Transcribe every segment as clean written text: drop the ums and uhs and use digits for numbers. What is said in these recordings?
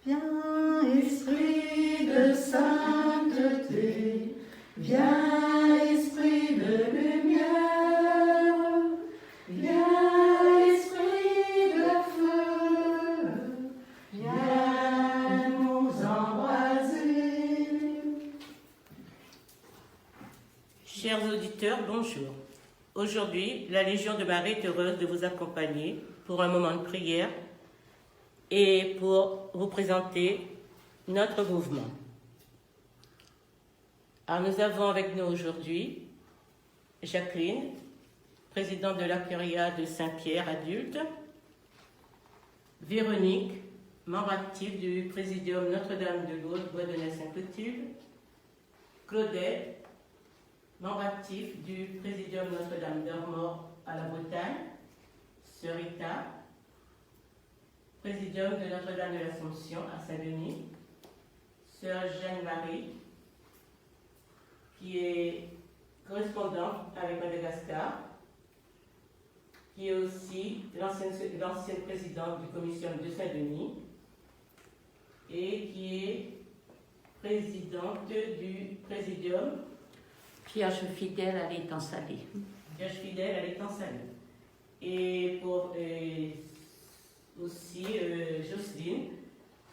Viens, esprit de sainteté, viens, esprit de lumière, viens, esprit de feu, viens nous embraser. Chers auditeurs, bonjour. Aujourd'hui, la Légion de Marie est heureuse de vous accompagner pour un moment de prière et pour vous présenter notre mouvement. Alors, nous avons avec nous aujourd'hui Jacqueline, présidente de la Curia de Saint-Pierre adulte, Véronique, membre actif du Présidium Notre-Dame de Lourdes, Bois-de-Saint-Clotilde, Claudette, membre actif du Présidium Notre-Dame d'Armor à la Bretagne, Sœur Rita, Présidium de Notre-Dame de l'Assomption à Saint-Denis, Sœur Jeanne-Marie, qui est correspondante avec Madagascar, qui est aussi l'ancienne présidente du Commission de Saint-Denis et qui est présidente du Présidium Vierge fidèle à l'étang salé. Vierge fidèle à l'étang salé. Et pour aussi Jocelyne,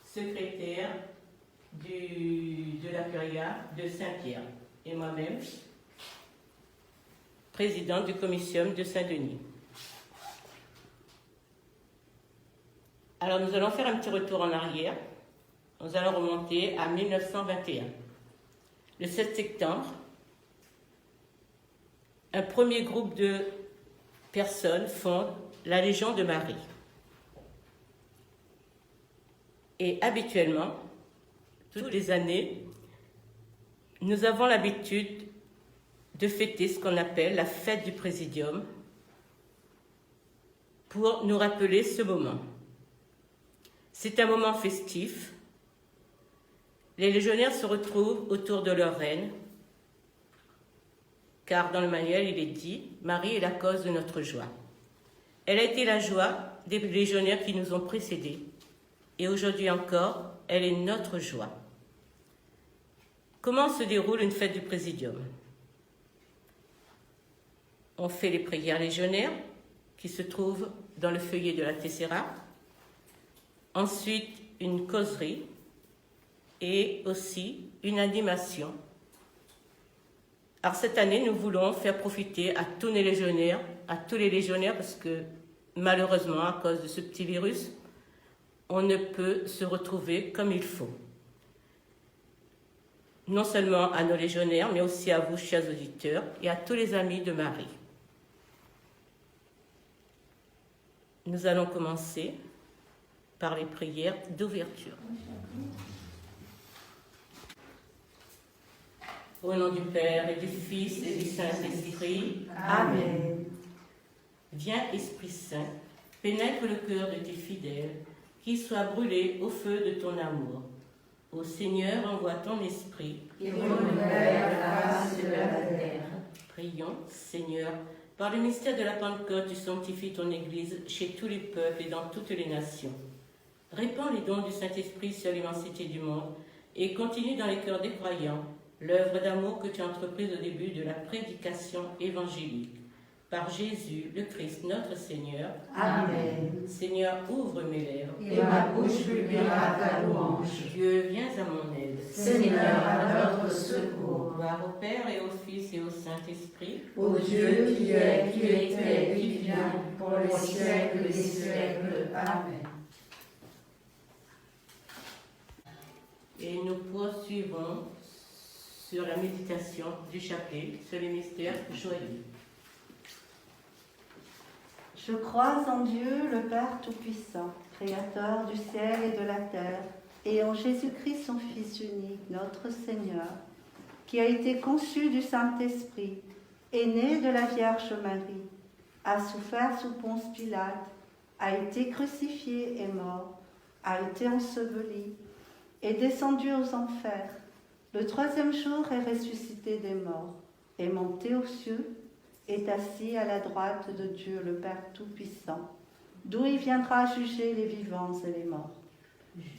secrétaire de la Curia de Saint-Pierre. Et moi-même, présidente du Comitium de Saint-Denis. Alors nous allons faire un petit retour en arrière. Nous allons remonter à 1921. Le 7 septembre, un premier groupe de personnes fonde la Légion de Marie. Et habituellement, toutes les années, nous avons l'habitude de fêter ce qu'on appelle la fête du Présidium pour nous rappeler ce moment. C'est un moment festif. Les légionnaires se retrouvent autour de leur reine, car dans le manuel, il est dit « Marie est la cause de notre joie ». Elle a été la joie des légionnaires qui nous ont précédés. Et aujourd'hui encore, elle est notre joie. Comment se déroule une fête du Présidium? On fait les prières légionnaires, qui se trouvent dans le feuillet de la Tessera. Ensuite, une causerie et aussi une animation. Alors cette année, nous voulons faire profiter à tous les légionnaires, parce que malheureusement, à cause de ce petit virus, on ne peut se retrouver comme il faut. Non seulement à nos légionnaires, mais aussi à vous, chers auditeurs, et à tous les amis de Marie. Nous allons commencer par les prières d'ouverture. Au nom du Père et du Fils et du Saint-Esprit. Amen. Viens, Esprit Saint, pénètre le cœur de tes fidèles, qu'ils soient brûlés au feu de ton amour. Ô Seigneur, envoie ton Esprit. Et renouvelle la face de la terre. Prions, Seigneur, par le mystère de la Pentecôte, tu sanctifies ton Église chez tous les peuples et dans toutes les nations. Répands les dons du Saint-Esprit sur l'immensité du monde et continue dans les cœurs des croyants l'œuvre d'amour que tu as entreprise au début de la prédication évangélique. Par Jésus, le Christ, notre Seigneur. Amen. Seigneur, ouvre mes lèvres. Et ma bouche publiera ta louange. Dieu, viens à mon aide. Seigneur, à notre secours. Gloire au Père et au Fils et au Saint-Esprit. Ô Dieu qui est, qui était, qui vient, pour les siècles des siècles. Amen. Et nous poursuivons sur la méditation du chapelet, sur les mystères joyeux. Je crois en Dieu, le Père Tout-Puissant, Créateur du ciel et de la terre, et en Jésus-Christ, son Fils unique, notre Seigneur, qui a été conçu du Saint-Esprit, est né de la Vierge Marie, a souffert sous Ponce Pilate, a été crucifié et mort, a été enseveli, est descendu aux enfers. Le troisième jour est ressuscité des morts, est monté aux cieux, est assis à la droite de Dieu le Père Tout-Puissant, d'où il viendra juger les vivants et les morts.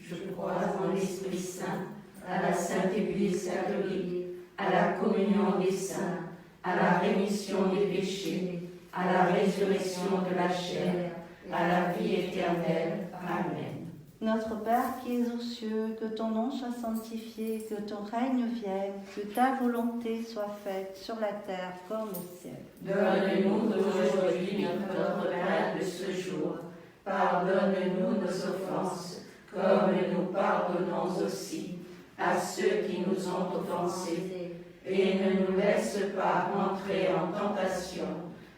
Je crois en l'Esprit Saint, à la Sainte Église catholique, à la communion des saints, à la rémission des péchés, à la résurrection de la chair, à la vie éternelle. Amen. Notre Père qui es aux cieux, que ton nom soit sanctifié, que ton règne vienne, que ta volonté soit faite sur la terre comme au ciel. Donne-nous aujourd'hui notre pain de ce jour. Pardonne-nous nos offenses, comme nous pardonnons aussi à ceux qui nous ont offensés. Et ne nous laisse pas entrer en tentation,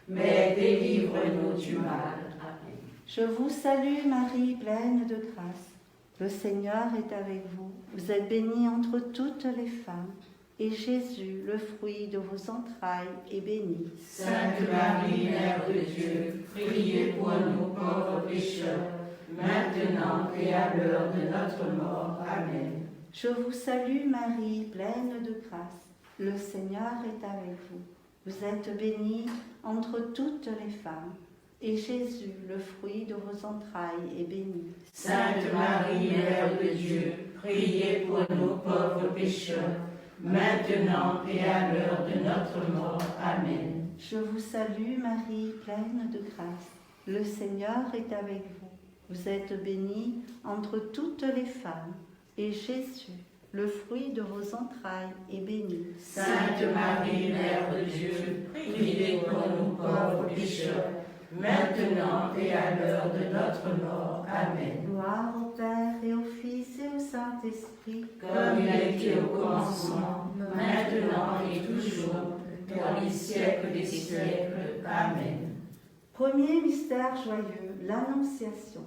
mais délivre-nous du mal. Amen. Je vous salue Marie, pleine de grâce. Le Seigneur est avec vous. Vous êtes bénie entre toutes les femmes. Et Jésus, le fruit de vos entrailles, est béni. Sainte Marie, Mère de Dieu, priez pour nous pauvres pécheurs, maintenant et à l'heure de notre mort. Amen. Je vous salue Marie, pleine de grâce. Le Seigneur est avec vous. Vous êtes bénie entre toutes les femmes. Et Jésus, le fruit de vos entrailles, est béni. Sainte Marie, Mère de Dieu, priez pour nous pauvres pécheurs, maintenant et à l'heure de notre mort. Amen. Je vous salue Marie, pleine de grâce. Le Seigneur est avec vous. Vous êtes bénie entre toutes les femmes. Et Jésus, le fruit de vos entrailles, est béni. Sainte Marie, Mère de Dieu, priez pour nous pauvres pécheurs, maintenant et à l'heure de notre mort. Amen. Gloire au Père et au Fils et au Saint-Esprit, Comme il était au commencement, maintenant et toujours, dans les siècles des siècles. Amen. Premier mystère joyeux, l'Annonciation.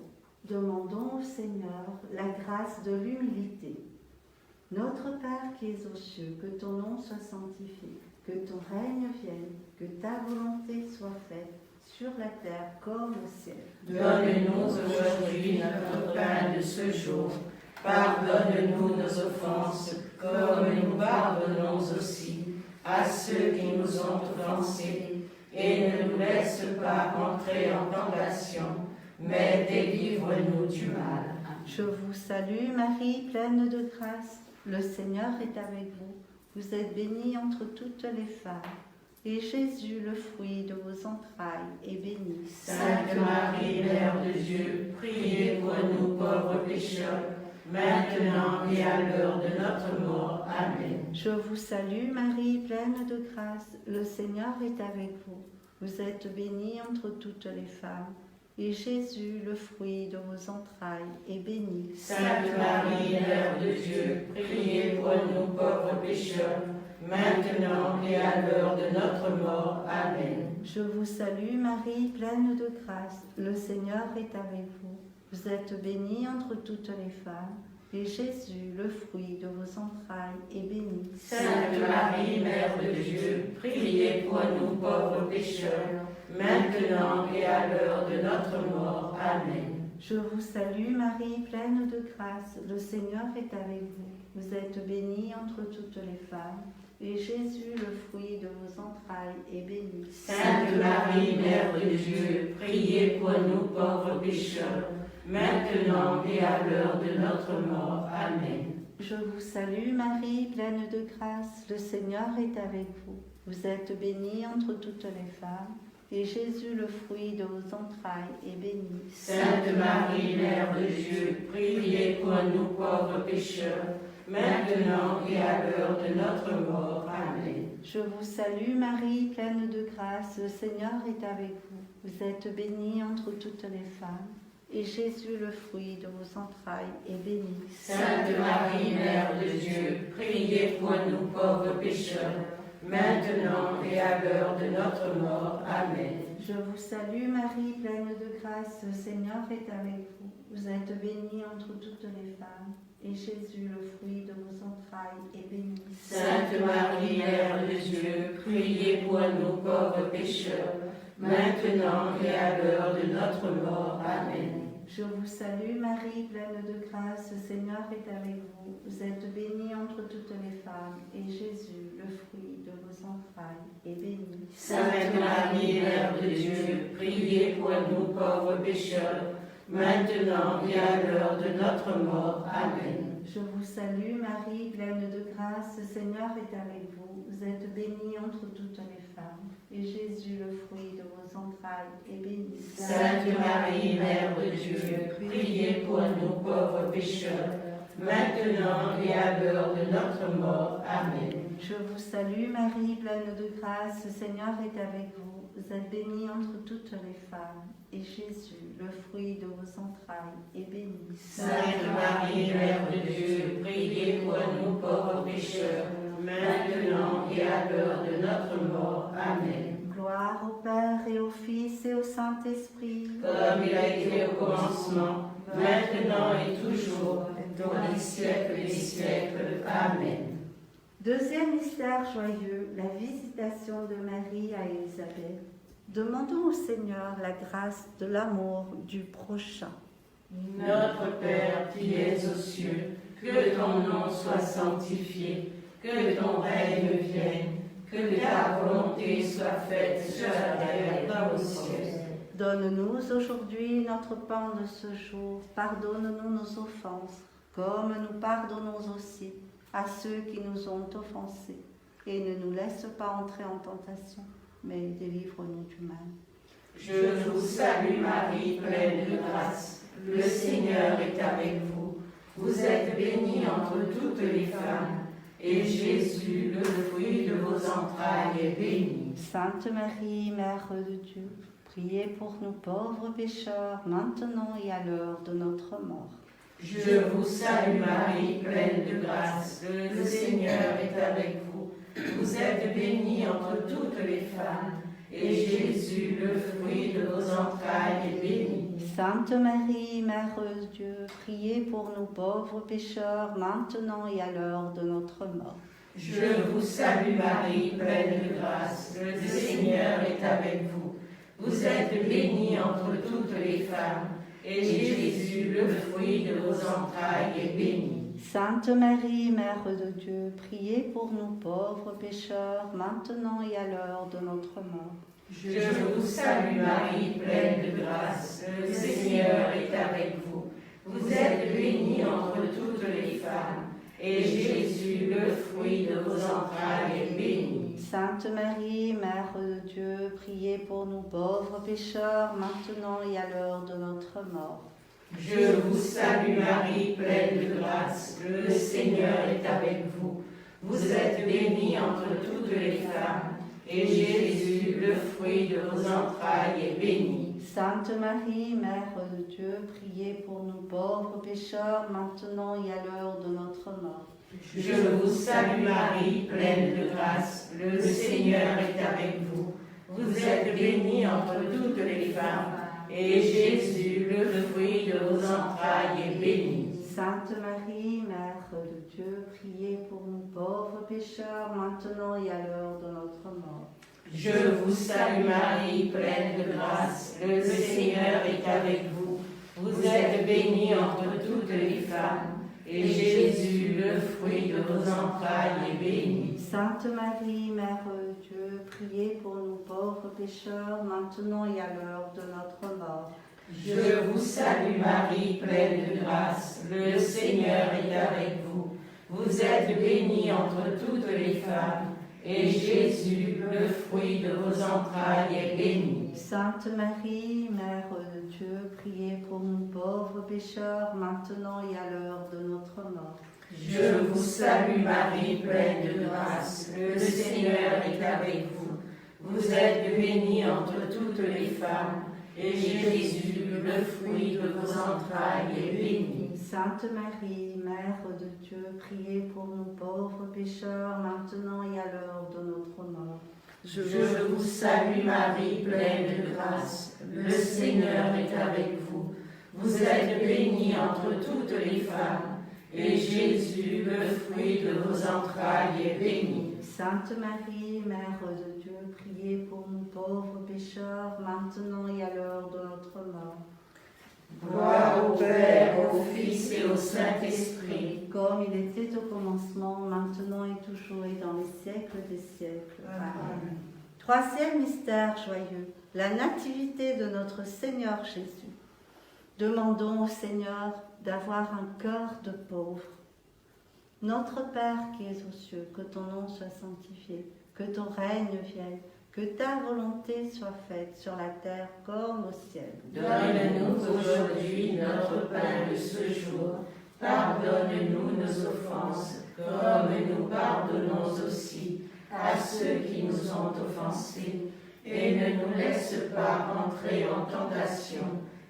Demandons au Seigneur la grâce de l'humilité. Notre Père qui es aux cieux, que ton nom soit sanctifié, que ton règne vienne, que ta volonté soit faite, sur la terre comme au ciel. Donne-nous aujourd'hui notre pain de ce jour. Pardonne-nous nos offenses, comme nous pardonnons aussi à ceux qui nous ont offensés. Et ne nous laisse pas entrer en tentation, mais délivre-nous du mal. Je vous salue Marie, pleine de grâce. Le Seigneur est avec vous. Vous êtes bénie entre toutes les femmes. Et Jésus, le fruit de vos entrailles, est béni. Sainte Marie, Mère de Dieu, priez pour nous pauvres pécheurs, maintenant et à l'heure de notre mort. Amen. Je vous salue Marie, pleine de grâce. Le Seigneur est avec vous. Vous êtes bénie entre toutes les femmes. Et Jésus, le fruit de vos entrailles, est béni. Sainte Marie, Mère de Dieu, priez pour nous pauvres pécheurs, maintenant et à l'heure de notre mort. Amen. Je vous salue Marie, pleine de grâce. Le Seigneur est avec vous. Vous êtes bénie entre toutes les femmes. Et Jésus, le fruit de vos entrailles, est béni. Sainte Marie, Mère de Dieu, priez pour nous pauvres pécheurs, maintenant et à l'heure de notre mort. Amen. Je vous salue Marie, pleine de grâce. Le Seigneur est avec vous. Vous êtes bénie entre toutes les femmes. Et Jésus, le fruit de vos entrailles, est béni. Sainte Marie, Mère de Dieu, priez pour nous pauvres pécheurs, maintenant et à l'heure de notre mort. Amen. Je vous salue Marie, pleine de grâce. Le Seigneur est avec vous. Vous êtes bénie entre toutes les femmes. Et Jésus, le fruit de vos entrailles, est béni. Sainte Marie, Mère de Dieu, priez pour nous pauvres pécheurs, maintenant et à l'heure de notre mort. Amen. Je vous salue Marie, pleine de grâce. Le Seigneur est avec vous. Vous êtes bénie entre toutes les femmes. Et Jésus, le fruit de vos entrailles, est béni. Sainte Marie, Mère de Dieu, priez pour nous pauvres pécheurs, maintenant et à l'heure de notre mort. Amen. Je vous salue Marie, pleine de grâce. Le Seigneur est avec vous. Vous êtes bénie entre toutes les femmes. Et Jésus, le fruit de vos entrailles, est béni. Sainte Marie, Mère de Dieu, priez pour nous pauvres pécheurs, maintenant et à l'heure de notre mort. Amen. Je vous salue Marie, pleine de grâce. Le Seigneur est avec vous. Vous êtes bénie entre toutes les femmes. Et Jésus, le fruit de vos entrailles, est béni. Sainte Marie, Mère de Dieu, priez pour nous pauvres pécheurs, maintenant et à l'heure de notre mort. Amen. Je vous salue Marie, pleine de grâce, le Seigneur est avec vous. Vous êtes bénie entre toutes les femmes, et Jésus, le fruit de vos entrailles, est béni. Sainte Marie, Mère de Dieu, priez pour nous pauvres pécheurs, maintenant et à l'heure de notre mort. Amen. Je vous salue Marie, pleine de grâce, le Seigneur est avec vous. Vous êtes bénie entre toutes les femmes, et Jésus, le fruit de vos entrailles, est béni. Sainte Marie, Mère de Dieu, priez pour nous pauvres pécheurs, maintenant et à l'heure de notre mort. Amen. Gloire au Père et au Fils et au Saint-Esprit, Comme il a été au commencement, maintenant et toujours, dans les siècles des siècles. Amen. Deuxième mystère joyeux, la visitation de Marie à Élisabeth. Demandons au Seigneur la grâce de l'amour du prochain. Notre Père qui es aux cieux, que ton nom soit sanctifié, que ton règne vienne, que ta volonté soit faite sur la terre comme au ciel. Donne-nous aujourd'hui notre pain de ce jour. Pardonne-nous nos offenses, comme nous pardonnons aussi à ceux qui nous ont offensés. Et ne nous laisse pas entrer en tentation, mais délivre-nous du mal. Je vous salue Marie, pleine de grâce. Le Seigneur est avec vous. Vous êtes bénie entre toutes les femmes, et Jésus, le fruit de vos entrailles, est béni. Sainte Marie, Mère de Dieu, priez pour nous pauvres pécheurs, maintenant et à l'heure de notre mort. Je vous salue Marie, pleine de grâce. Le Seigneur est avec vous. Vous êtes bénie entre toutes les femmes, et Jésus, le fruit de vos entrailles, est béni. Sainte Marie, Mère de Dieu, priez pour nous pauvres pécheurs, maintenant et à l'heure de notre mort. Je vous salue Marie, pleine de grâce. Le Seigneur est avec vous. Vous êtes bénie entre toutes les femmes, et Jésus, le fruit de vos entrailles, est béni. Sainte Marie, Mère de Dieu, priez pour nous pauvres pécheurs, maintenant et à l'heure de notre mort. Je vous salue Marie, pleine de grâce. Le Seigneur est avec vous. Vous êtes bénie entre toutes les femmes, et Jésus, le fruit de vos entrailles, est béni. Sainte Marie, Mère de Dieu, priez pour nous pauvres pécheurs, maintenant et à l'heure de notre mort. Je vous salue Marie, pleine de grâce. Le Seigneur est avec vous. Vous êtes bénie entre toutes les femmes, et Jésus, le fruit de vos entrailles, est béni. Sainte Marie, Mère de Dieu, priez pour nous pauvres pécheurs, maintenant et à l'heure de notre mort. Je vous salue Marie, pleine de grâce. Le Seigneur est avec vous. Vous êtes bénie entre toutes les femmes, et Jésus, le fruit de vos entrailles, est béni. Sainte Marie, Mère de Dieu, priez pour nous pauvres pécheurs, maintenant et à l'heure de notre mort. Je vous salue Marie, pleine de grâce. Le Seigneur est avec vous. Vous êtes bénie entre toutes les femmes, et Jésus, le fruit de vos entrailles, est béni. Sainte Marie, Mère de Dieu, priez pour nous pauvres pécheurs, maintenant et à l'heure de notre mort. Je vous salue Marie, pleine de grâce. Le Seigneur est avec vous. Vous êtes bénie entre toutes les femmes, et Jésus, le fruit de vos entrailles, est béni. Sainte Marie, Mère de Dieu, priez pour nous pauvres pécheurs, maintenant et à l'heure de notre mort. Je vous salue Marie, pleine de grâce. Le Seigneur est avec vous. Vous êtes bénie entre toutes les femmes, et Jésus, le fruit de vos entrailles, est béni. Sainte Marie, Mère de Dieu, priez pour nous pauvres pécheurs, maintenant et à l'heure de notre mort. Je vous salue Marie, pleine de grâce. Le Seigneur est avec vous. Vous êtes bénie entre toutes les femmes, et Jésus, le fruit de vos entrailles, est béni. Sainte Marie, Mère de Dieu, priez pour nous pauvres pécheurs, maintenant et à l'heure de notre mort. Gloire au Père, au Fils et au Saint-Esprit. Comme il était au commencement, maintenant et toujours et dans les siècles des siècles. Amen. Troisième mystère joyeux, la nativité de notre Seigneur Jésus. Demandons au Seigneur d'avoir un cœur de pauvre. Notre Père qui es aux cieux, que ton nom soit sanctifié, que ton règne vienne, que ta volonté soit faite sur la terre comme au ciel. Donne-nous aujourd'hui notre pain de ce jour. Pardonne-nous nos offenses, comme nous pardonnons aussi à ceux qui nous ont offensés. Et ne nous laisse pas entrer en tentation,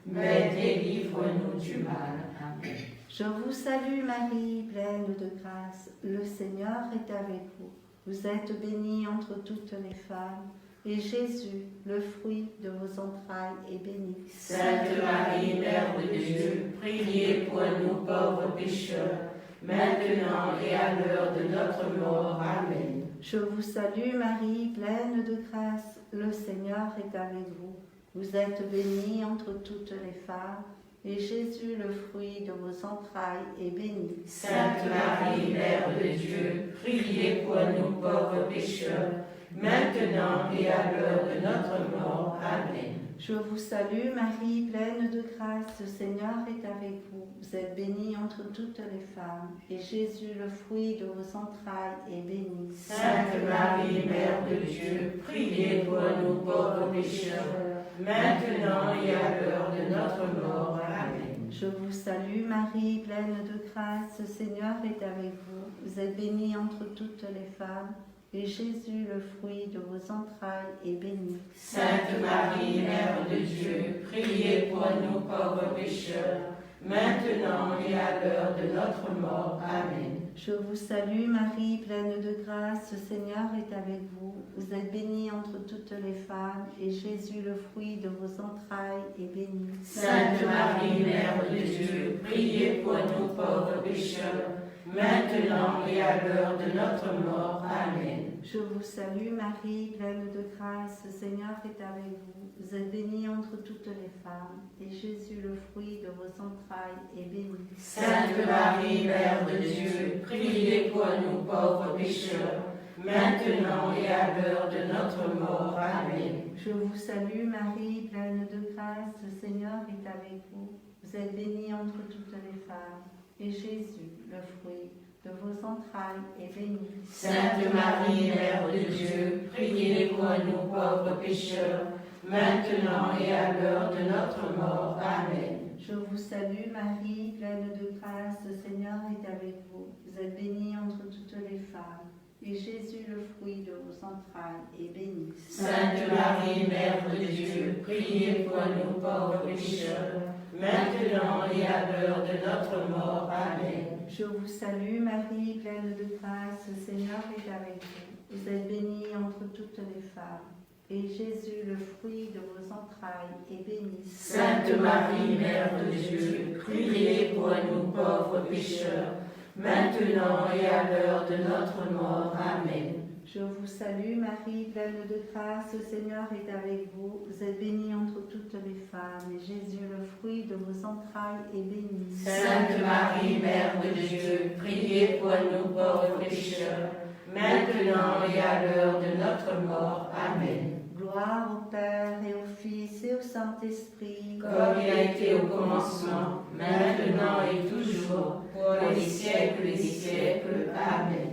mais délivre-nous du mal. Amen. Je vous salue Marie, pleine de grâce, le Seigneur est avec vous. Vous êtes bénie entre toutes les femmes, et Jésus, le fruit de vos entrailles, est béni. Sainte Marie, Mère de Dieu, priez pour nous pauvres pécheurs, maintenant et à l'heure de notre mort. Amen. Je vous salue Marie, pleine de grâce, le Seigneur est avec vous. Vous êtes bénie entre toutes les femmes, et Jésus, le fruit de vos entrailles, est béni. Sainte Marie, Mère de Dieu, priez pour nous pauvres pécheurs, maintenant et à l'heure de notre mort. Amen. Je vous salue Marie, pleine de grâce, le Seigneur est avec vous. Vous êtes bénie entre toutes les femmes, et Jésus, le fruit de vos entrailles, est béni. Sainte Marie, Mère de Dieu, priez pour nous pauvres pécheurs, maintenant et à l'heure de notre mort. Amen. Je vous salue Marie, pleine de grâce, le Seigneur est avec vous. Vous êtes bénie entre toutes les femmes, et Jésus, le fruit de vos entrailles, est béni. Sainte Marie, Mère de Dieu, priez pour nous pauvres pécheurs, maintenant et à l'heure de notre mort. Amen. Je vous salue Marie, pleine de grâce, le Seigneur est avec vous. Vous êtes bénie entre toutes les femmes, et Jésus, le fruit de vos entrailles, est béni. Sainte Marie, Mère de Dieu, priez pour nous pauvres pécheurs, maintenant et à l'heure de notre mort. Amen. Je vous salue Marie, pleine de grâce, le Seigneur est avec vous. Vous êtes bénie entre toutes les femmes, et Jésus, le fruit de vos entrailles, est béni. Sainte Marie, Mère de Dieu, priez pour nous pauvres pécheurs, maintenant et à l'heure de notre mort. Amen. Je vous salue Marie, pleine de grâce, le Seigneur est avec vous. Vous êtes bénie entre toutes les femmes, et Jésus, le fruit de vos entrailles, est béni. Sainte Marie, Mère de Dieu, priez pour nous pauvres pécheurs, maintenant et à l'heure de notre mort. Amen. Je vous salue Marie, pleine de grâce, le Seigneur est avec vous. Vous êtes bénie entre toutes les femmes, et Jésus, le fruit de vos entrailles, est béni. Sainte Marie, Mère de Dieu, priez pour nous pauvres pécheurs, maintenant et à l'heure de notre mort. Amen. Je vous salue Marie, pleine de grâce, le Seigneur est avec vous. Vous êtes bénie entre toutes les femmes, et Jésus, le fruit de vos entrailles, est béni. Sainte Marie, Mère de Dieu, priez pour nous pauvres pécheurs, maintenant et à l'heure de notre mort. Amen. Je vous salue Marie, pleine de grâce, le Seigneur est avec vous. Vous êtes bénie entre toutes les femmes, et Jésus, le fruit de vos entrailles, est béni. Sainte Marie, Mère de Dieu, priez pour nous pauvres pécheurs, maintenant et à l'heure de notre mort. Amen. Gloire au Père et au Fils et au Saint-Esprit, comme il a été au commencement, maintenant et toujours, pour les siècles des siècles. Amen.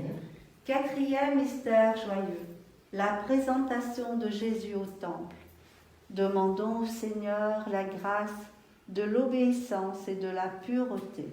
Quatrième mystère joyeux, la présentation de Jésus au Temple. Demandons au Seigneur la grâce de l'obéissance et de la pureté.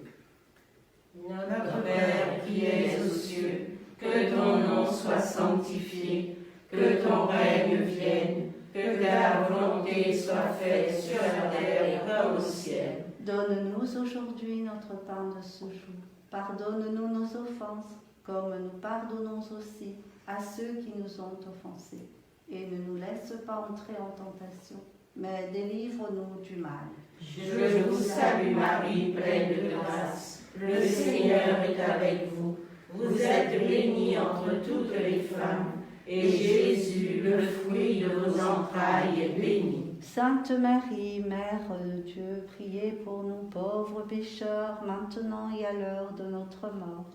Notre Père qui es aux cieux, que ton nom soit sanctifié, que ton règne vienne, que ta volonté soit faite sur la terre comme au ciel. Donne-nous aujourd'hui notre pain de ce jour. Pardonne-nous nos offenses, comme nous pardonnons aussi à ceux qui nous ont offensés. Et ne nous laisse pas entrer en tentation, mais délivre-nous du mal. Je vous salue Marie, pleine de grâce. Le Seigneur est avec vous. Vous êtes bénie entre toutes les femmes, et Jésus, le fruit de vos entrailles, est béni. Sainte Marie, Mère de Dieu, priez pour nous pauvres pécheurs, maintenant et à l'heure de notre mort.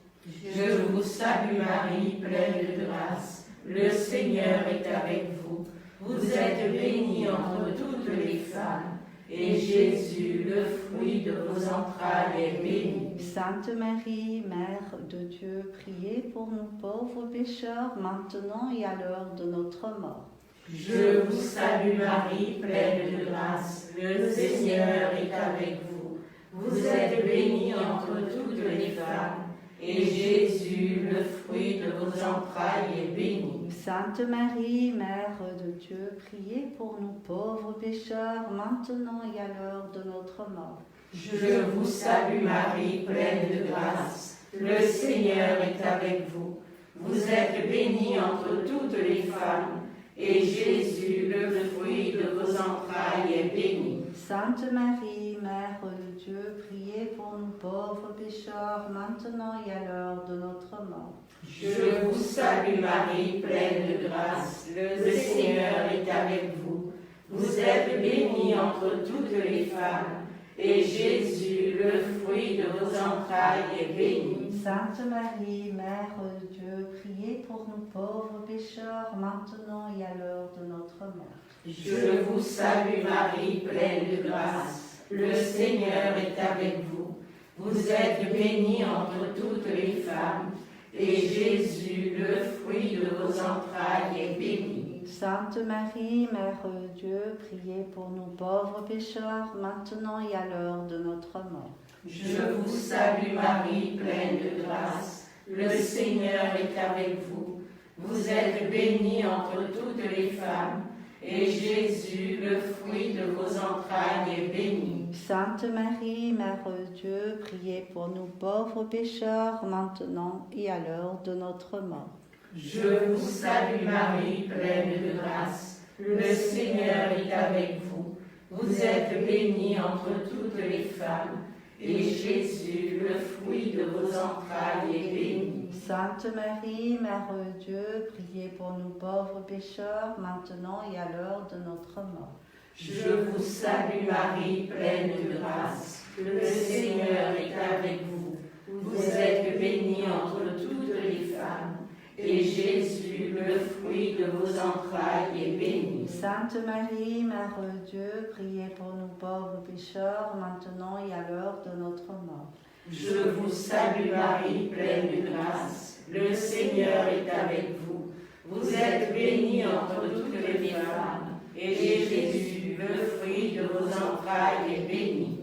Je vous salue Marie, pleine de grâce. Le Seigneur est avec vous. Vous êtes bénie entre toutes les femmes, et Jésus, le fruit de vos entrailles, est béni. Sainte Marie, Mère de Dieu, priez pour nous pauvres pécheurs, maintenant et à l'heure de notre mort. Je vous salue Marie, pleine de grâce, le Seigneur est avec vous. Vous êtes bénie entre toutes les femmes, et Jésus, le fruit de vos entrailles, est béni. Sainte Marie, Mère de Dieu, priez pour nous pauvres pécheurs, maintenant et à l'heure de notre mort. Je vous salue Marie, pleine de grâce, le Seigneur est avec vous. Vous êtes bénie entre toutes les femmes, et Jésus, le fruit de vos entrailles, est béni. Sainte Marie, Mère de Dieu, priez pour nous pauvres pécheurs, maintenant et à l'heure de notre mort. Je vous salue Marie, pleine de grâce, le Seigneur est avec vous. Vous êtes bénie entre toutes les femmes, et Jésus, le fruit de vos entrailles, est béni. Sainte Marie, Mère de Dieu, priez pour nous pauvres pécheurs, maintenant et à l'heure de notre mort. Je vous salue Marie, pleine de grâce, le Seigneur est avec vous. Vous êtes bénie entre toutes les femmes, et Jésus, le fruit de vos entrailles, est béni. Sainte Marie, Mère de Dieu, priez pour nous pauvres pécheurs, maintenant et à l'heure de notre mort. Je vous salue Marie, pleine de grâce, le Seigneur est avec vous. Vous êtes bénie entre toutes les femmes, et Jésus, le fruit de vos entrailles, est béni. Sainte Marie, Mère de Dieu, priez pour nous pauvres pécheurs, maintenant et à l'heure de notre mort. Je vous salue Marie, pleine de grâce, le Seigneur est avec vous. Vous êtes bénie entre toutes les femmes, et Jésus, le fruit de vos entrailles, est béni. Sainte Marie, Mère de Dieu, priez pour nous pauvres pécheurs, maintenant et à l'heure de notre mort. Je vous salue Marie, pleine de grâce, le Seigneur est avec vous. Vous êtes bénie entre toutes les femmes, et Jésus, le fruit de vos entrailles, est béni. Sainte Marie, Mère de Dieu, priez pour nous pauvres pécheurs, maintenant et à l'heure de notre mort. Je vous salue Marie, pleine de grâce, le Seigneur est avec vous. Vous êtes bénie entre toutes les femmes, et Jésus, le fruit de vos entrailles, est béni.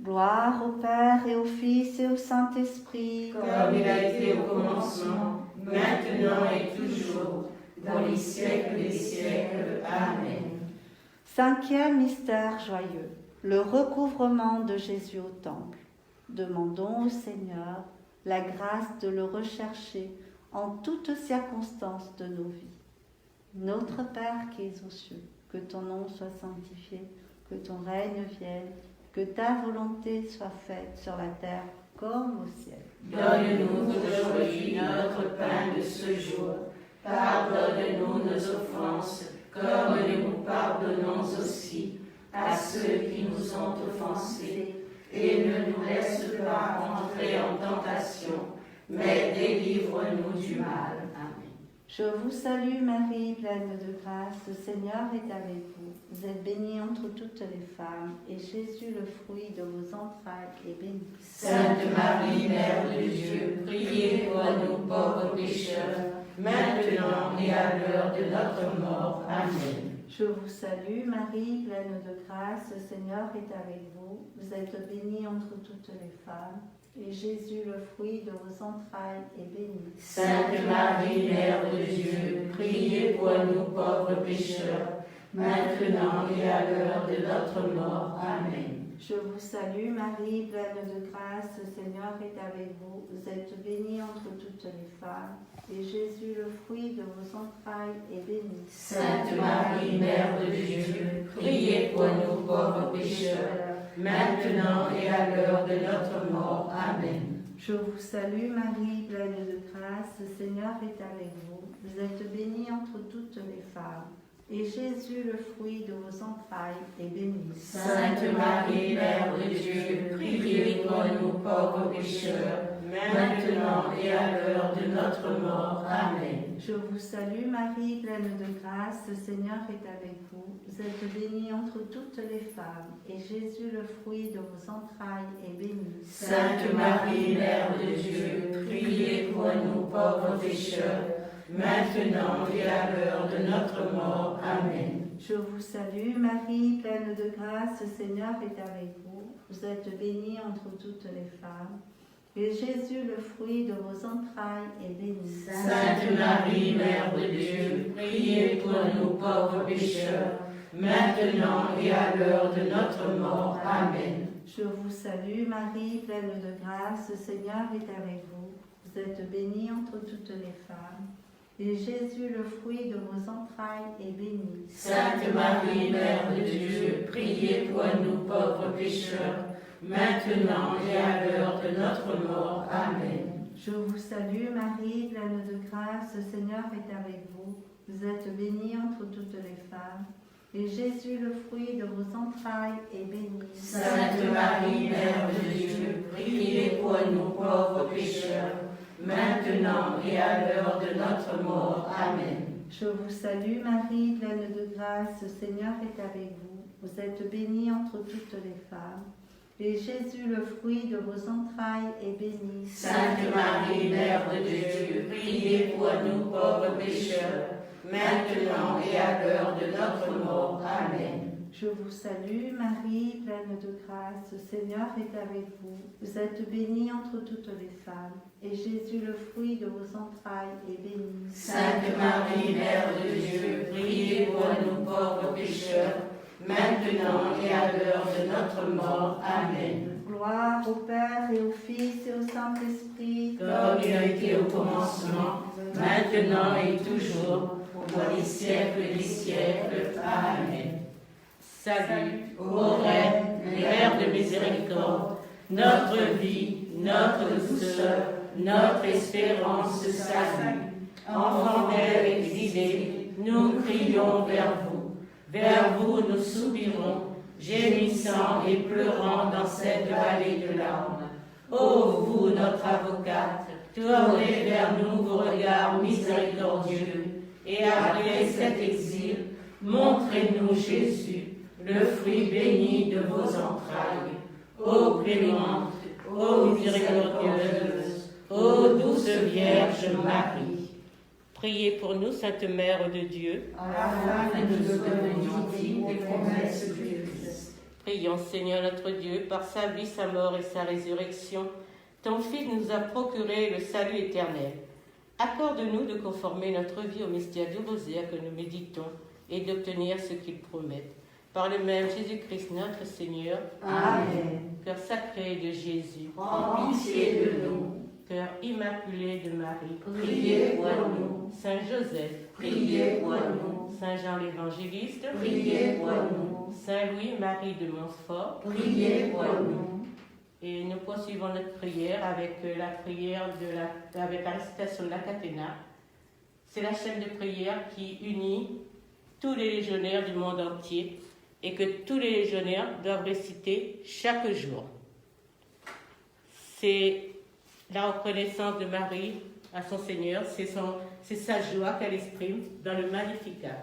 Gloire au Père et au Fils et au Saint-Esprit, Comme il a été au commencement, maintenant et toujours, dans les siècles des siècles. Amen. Cinquième mystère joyeux, le recouvrement de Jésus au temple. Demandons au Seigneur la grâce de le rechercher en toutes circonstances de nos vies. Notre Père qui es aux cieux, que ton nom soit sanctifié, que ton règne vienne, que ta volonté soit faite sur la terre comme au ciel. Donne-nous aujourd'hui notre pain de ce jour. Pardonne-nous nos offenses, comme nous pardonnons aussi à ceux qui nous ont offensés. Et ne nous laisse pas entrer en tentation, mais délivre-nous du mal. Amen. Je vous salue Marie, pleine de grâce, le Seigneur est avec vous. Vous êtes bénie entre toutes les femmes, et Jésus, le fruit de vos entrailles, est béni. Sainte Marie, Mère de Dieu, priez pour nous pauvres pécheurs, maintenant et à l'heure de notre mort. Amen. Je vous salue Marie, pleine de grâce, le Seigneur est avec vous. Vous êtes bénie entre toutes les femmes, et Jésus, le fruit de vos entrailles, est béni. Sainte Marie, Mère de Dieu, priez pour nous pauvres pécheurs, maintenant et à l'heure de notre mort. Amen. Je vous salue Marie, pleine de grâce, le Seigneur est avec vous. Vous êtes bénie entre toutes les femmes, et Jésus, le fruit de vos entrailles, est béni. Sainte Marie, Mère de Dieu, priez pour nous pauvres pécheurs, maintenant et à l'heure de notre mort. Amen. Je vous salue Marie, pleine de grâce, le Seigneur est avec vous. Vous êtes bénie entre toutes les femmes, et Jésus, le fruit de vos entrailles, est béni. Sainte Marie, Mère de Dieu, priez pour nous pauvres pécheurs, maintenant et à l'heure de notre mort. Amen. Je vous salue Marie, pleine de grâce, le Seigneur est avec vous. Vous êtes bénie entre toutes les femmes, et Jésus, le fruit de vos entrailles, est béni. Sainte Marie, Mère de Dieu, priez pour nous pauvres pécheurs, maintenant et à l'heure de notre mort. Amen. Je vous salue Marie, pleine de grâce, le Seigneur est avec vous. Vous êtes bénie entre toutes les femmes, et Jésus, le fruit de vos entrailles, est béni. Sainte Marie, Mère de Dieu, priez pour nous pauvres pécheurs, maintenant et à l'heure de notre mort. Amen. Je vous salue Marie, pleine de grâce, le Seigneur est avec vous. Vous êtes bénie entre toutes les femmes, et Jésus, le fruit de vos entrailles, est béni. Sainte Marie, Mère de Dieu, priez pour nous pauvres pécheurs, maintenant et à l'heure de notre mort. Amen. Je vous salue Marie, pleine de grâce, le Seigneur est avec vous. Vous êtes bénie entre toutes les femmes, et Jésus, le fruit de vos entrailles, est béni. Sainte Marie, Mère de Dieu, priez pour nous pauvres pécheurs, maintenant et à l'heure de notre mort. Amen. Je vous salue Marie, pleine de grâce, le Seigneur est avec vous. Vous êtes bénie entre toutes les femmes, et Jésus, le fruit de vos entrailles, est béni. Sainte Marie, Mère de Dieu, priez pour nous pauvres pécheurs, maintenant et à l'heure de notre mort. Amen. Je vous salue Marie, pleine de grâce, le Seigneur est avec vous. Vous êtes bénie entre toutes les femmes, et Jésus, le fruit de vos entrailles, est béni. Sainte Marie, Mère de Dieu, priez pour nous pauvres pécheurs, maintenant et à l'heure de notre mort. Amen. Gloire au Père et au Fils et au Saint-Esprit, Comme il a été au commencement, maintenant et toujours, pour les siècles des siècles. Amen. Salut, ô Reine, Mère de miséricorde, notre vie, notre douceur, notre espérance salue. Enfants d'Ève exilés, nous crions vers vous. Vers vous nous soupirons, gémissant et pleurant dans cette vallée de larmes. Ô vous, notre avocate, tournez vers nous vos regards miséricordieux, et après cet exil, montrez-nous Jésus, le fruit béni de vos entrailles. Ô clémente, ô miséricordieuse, ô douce Vierge Marie. Priez pour nous, Sainte Mère de Dieu, Afin que nous devenions dignes des promesses du Christ. Prions, Seigneur notre Dieu, par sa vie, sa mort et sa résurrection, ton Fils nous a procuré le salut éternel. Accorde-nous de conformer notre vie au mystère du rosaire que nous méditons et d'obtenir ce qu'il promet. Par le même Jésus-Christ notre Seigneur, Amen. Cœur sacré de Jésus, Prends pitié de nous. Cœur immaculé de Marie, Priez pour nous. Saint Joseph, Priez pour nous. Saint Jean l'Évangéliste, Priez pour nous. Saint Louis-Marie de Montfort. Priez pour nous. Et nous poursuivons notre prière avec la prière avec la récitation de la Catena. C'est la chaîne de prière qui unit tous les légionnaires du monde entier et que tous les légionnaires doivent réciter chaque jour. C'est la reconnaissance de Marie à son Seigneur, c'est sa joie qu'elle exprime dans le Magnificat.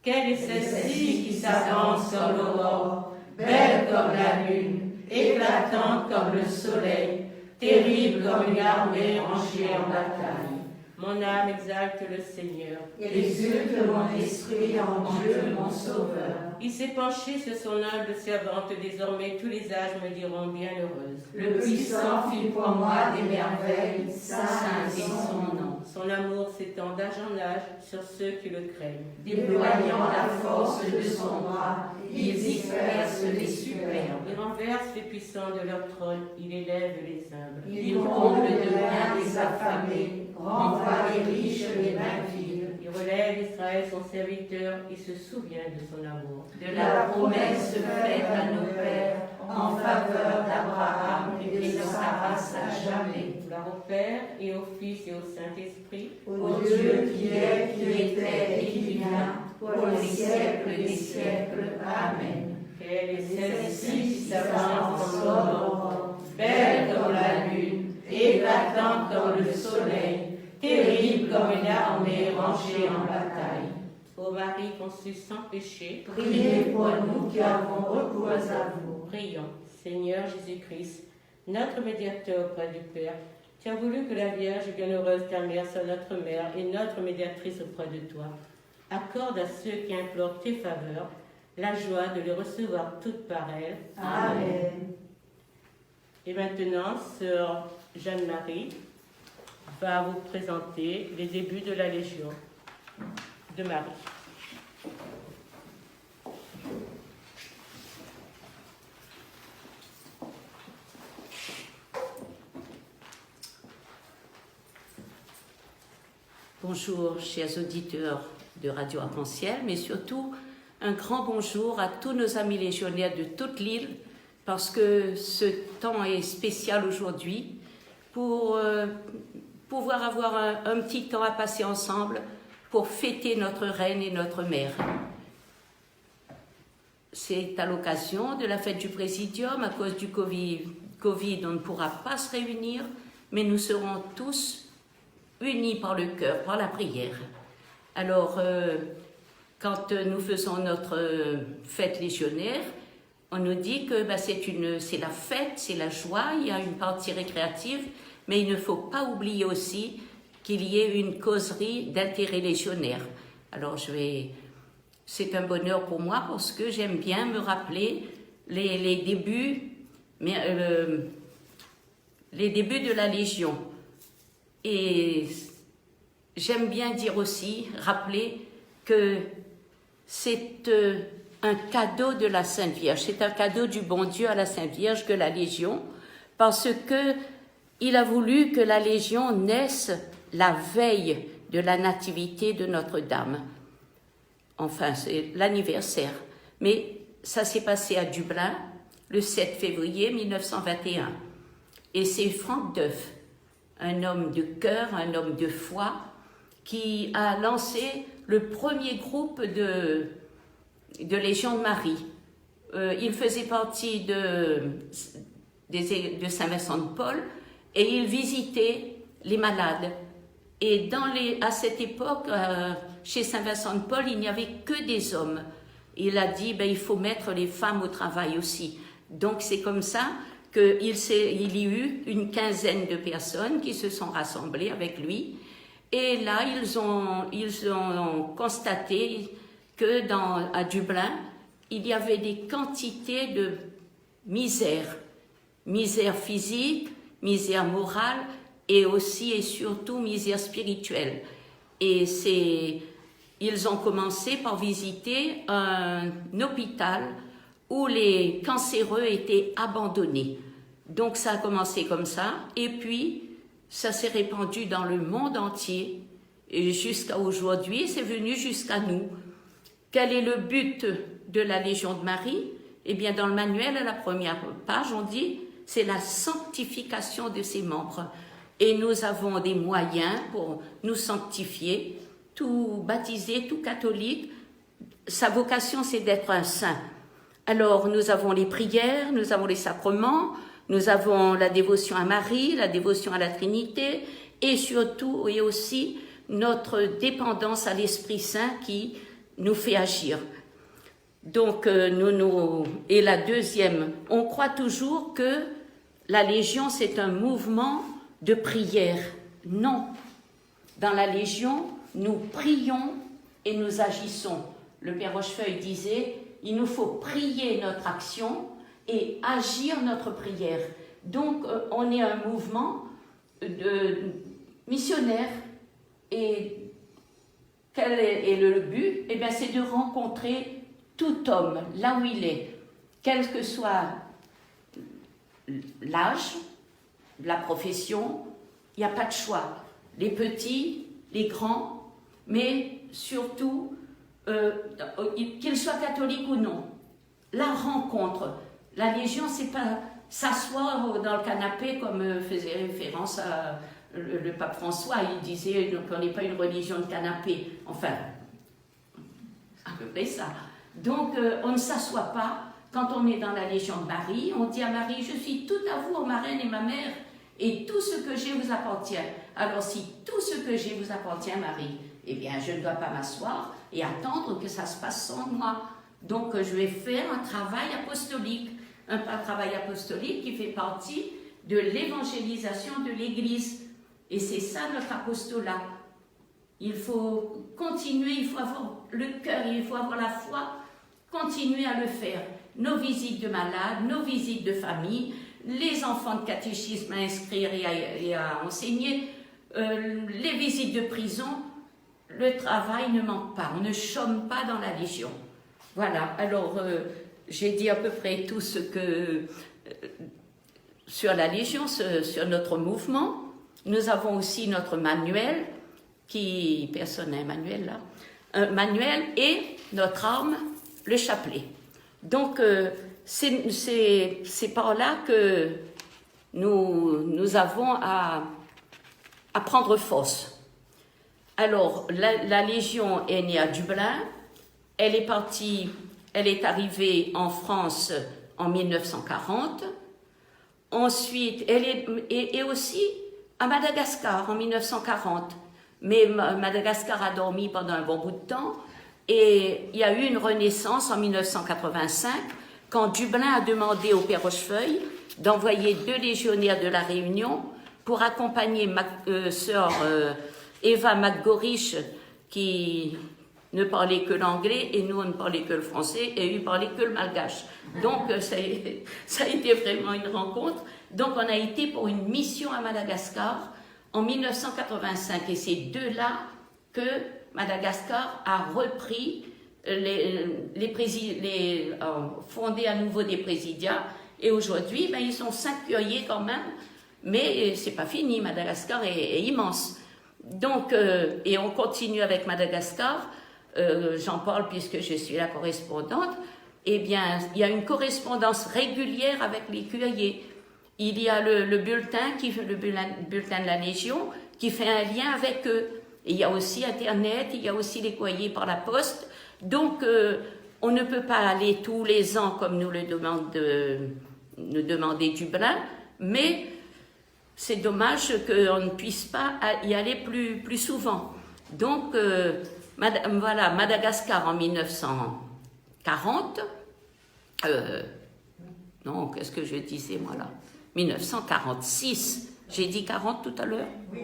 Quelle est celle-ci qui s'avance comme l'aurore, belle comme la lune, éclatante comme le soleil, terrible comme une armée rangée en bataille. Mon âme exalte le Seigneur. Exulte mon esprit en Dieu, mon Sauveur. Il s'est penché sur son humble servante, désormais tous les âges me diront bienheureuse. Le puissant fit pour moi des merveilles, saint est son nom. Son amour s'étend d'âge en âge sur ceux qui le craignent. Déployant la force de son bras, il disperse les superbes. Il renverse les puissants de leur trône, il élève les humbles. Il comble de bien les affamés, renvoie les riches les mains vides. Il relève Israël son serviteur, il se souvient de son amour. De la promesse faite à nos pères, en faveur d'Abraham et de sa race à jamais. Gloire au Père, et au Fils, et au Saint-Esprit. Ô Dieu qui est, qui était et qui vient, pour les siècles des siècles. Amen. Qu'elle est celle-ci qui S'avance s'avance en l'aurore, belle comme la lune, éclatante comme le soleil, terrible comme une armée rangée en bataille. Ô Marie conçue sans péché, Priez pour nous qui avons recours à vous. prions. Seigneur Jésus-Christ, notre médiateur auprès du Père, tu as voulu que la Vierge bienheureuse, ta mère, soit notre mère et notre médiatrice auprès de toi. Accorde à ceux qui implorent tes faveurs la joie de les recevoir toutes par elle. Amen. Et maintenant, sœur Jeanne-Marie va vous présenter les débuts de la Légion de Marie. Bonjour, chers auditeurs de Radio Arc-en-Ciel, mais surtout un grand bonjour à tous nos amis légionnaires de toute l'île, parce que ce temps est spécial aujourd'hui pour pouvoir avoir un petit temps à passer ensemble pour fêter notre reine et notre mère. C'est à l'occasion de la fête du Présidium. À cause du Covid, on ne pourra pas se réunir, mais nous serons tous unis par le cœur, par la prière. Alors, quand nous faisons notre fête légionnaire, on nous dit que c'est la fête, c'est la joie, il y a une partie récréative, mais il ne faut pas oublier aussi qu'il y ait une causerie d'intérêt légionnaire. Alors, c'est un bonheur pour moi parce que j'aime bien me rappeler les débuts de la Légion. Et j'aime bien dire aussi, rappeler que c'est un cadeau de la Sainte Vierge, c'est un cadeau du bon Dieu à la Sainte Vierge que la Légion, parce que il a voulu que la Légion naisse la veille de la nativité de Notre-Dame. Enfin, c'est l'anniversaire. Mais ça s'est passé à Dublin le 7 février 1921. Et c'est Franck Duff, un homme de cœur, un homme de foi, qui a lancé le premier groupe de Légion de Marie. Il faisait partie de Saint-Vincent de Paul et il visitait les malades. Et à cette époque, chez Saint-Vincent de Paul, il n'y avait que des hommes. Il a dit, il faut mettre les femmes au travail aussi. Donc c'est comme ça qu'il y a eu une quinzaine de personnes qui se sont rassemblées avec lui. Et là, ils ont constaté que à Dublin, il y avait des quantités de misère physique, misère morale et aussi et surtout misère spirituelle. Et ils ont commencé par visiter un hôpital où les cancéreux étaient abandonnés. Donc ça a commencé comme ça, et puis ça s'est répandu dans le monde entier, et jusqu'à aujourd'hui, c'est venu jusqu'à nous. Quel est le but de la Légion de Marie? Eh bien, dans le manuel, à la première page, on dit c'est la sanctification de ses membres. Et nous avons des moyens pour nous sanctifier. Tout baptisé, tout catholique, sa vocation, c'est d'être un saint. Alors, nous avons les prières, nous avons les sacrements, nous avons la dévotion à Marie, la dévotion à la Trinité, et surtout, et aussi, notre dépendance à l'Esprit Saint qui nous fait agir. Donc, et la deuxième, on croit toujours que la Légion, c'est un mouvement de prière. Non. Dans la Légion, nous prions et nous agissons. Le Père Rochefeuille disait, il nous faut prier notre action et agir notre prière. Donc, on est un mouvement de missionnaire. Et quel est le but? Eh bien, c'est de rencontrer tout homme, là où il est, quel que soit l'âge, la profession, il n'y a pas de choix. Les petits, les grands, mais surtout, qu'ils soient catholiques ou non. La rencontre, la Légion, c'est pas s'asseoir dans le canapé, comme faisait référence à le pape François. Il disait qu'on n'est pas une religion de canapé. Enfin, à peu près ça. Donc, on ne s'assoit pas. Quand on est dans la Légion de Marie, on dit à Marie, je suis tout à vous, ô marraine et ma mère, et tout ce que j'ai vous appartient. Alors, si tout ce que j'ai vous appartient, Marie, eh bien, je ne dois pas m'asseoir et attendre que ça se passe sans moi. Donc, je vais faire un travail apostolique. Un travail apostolique qui fait partie de l'évangélisation de l'Église. Et c'est ça notre apostolat. Il faut continuer, il faut avoir le cœur, il faut avoir la foi, continuer à le faire. Nos visites de malades, nos visites de famille, les enfants de catéchisme à inscrire et à enseigner, les visites de prison, le travail ne manque pas, on ne chôme pas dans la Légion. Voilà, alors j'ai dit à peu près tout ce que sur la Légion, sur notre mouvement. Nous avons aussi notre manuel, qui, personne n'a un manuel là, un manuel et notre arme, le chapelet. Donc, c'est par là que nous avons à prendre force. Alors, la Légion est née à Dublin, elle est arrivée en France en 1940, ensuite, elle est aussi à Madagascar en 1940, mais Madagascar a dormi pendant un bon bout de temps, et il y a eu une renaissance en 1985, quand Dublin a demandé au Père Rochefeuille d'envoyer 2 légionnaires de la Réunion pour accompagner sœur Eva McGorish, qui ne parlait que l'anglais, et nous on ne parlait que le français, et lui parlait que le malgache. Donc ça a été vraiment une rencontre. Donc on a été pour une mission à Madagascar en 1985, et c'est de là que Madagascar a repris fondé à nouveau des présidiats, et aujourd'hui ils sont 5 curiers quand même, mais c'est pas fini, Madagascar est immense. Donc, et on continue avec Madagascar, j'en parle puisque je suis la correspondante. Eh bien, il y a une correspondance régulière avec les curiers. Il y a le bulletin de la Légion qui fait un lien avec eux. Et il y a aussi Internet, il y a aussi les courriers par la poste. Donc, on ne peut pas aller tous les ans comme nous demandait Dublin, mais c'est dommage qu'on ne puisse pas y aller plus souvent. Donc, voilà, Madagascar en 1940. Non, qu'est-ce que je disais moi là 1946. J'ai dit 40 tout à l'heure. Oui.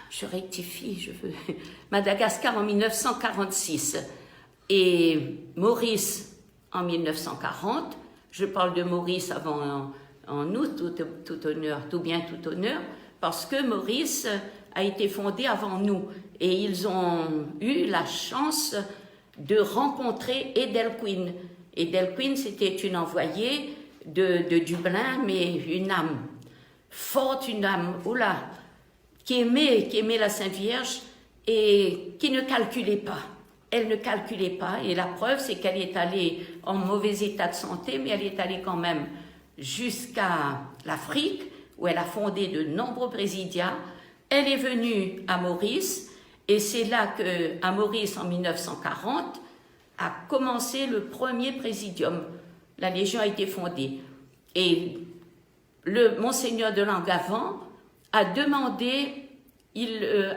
Je rectifie, je veux. Madagascar en 1946. Et Maurice en 1940. Je parle de Maurice avant en nous, tout honneur, tout bien, tout honneur, parce que Maurice a été fondé avant nous. Et ils ont eu la chance de rencontrer Edelquin. Edelquin, c'était une envoyée de Dublin, mais une âme forte, une âme, qui aimait la Sainte Vierge et qui ne calculait pas. Elle ne calculait pas, et la preuve, c'est qu'elle est allée en mauvais état de santé, mais elle est allée quand même jusqu'à l'Afrique, où elle a fondé de nombreux présidiats. Elle est venue à Maurice, et c'est là qu'à Maurice, en 1940, a commencé le premier présidium. La Légion a été fondée. Et le Monseigneur de Langavant a demandé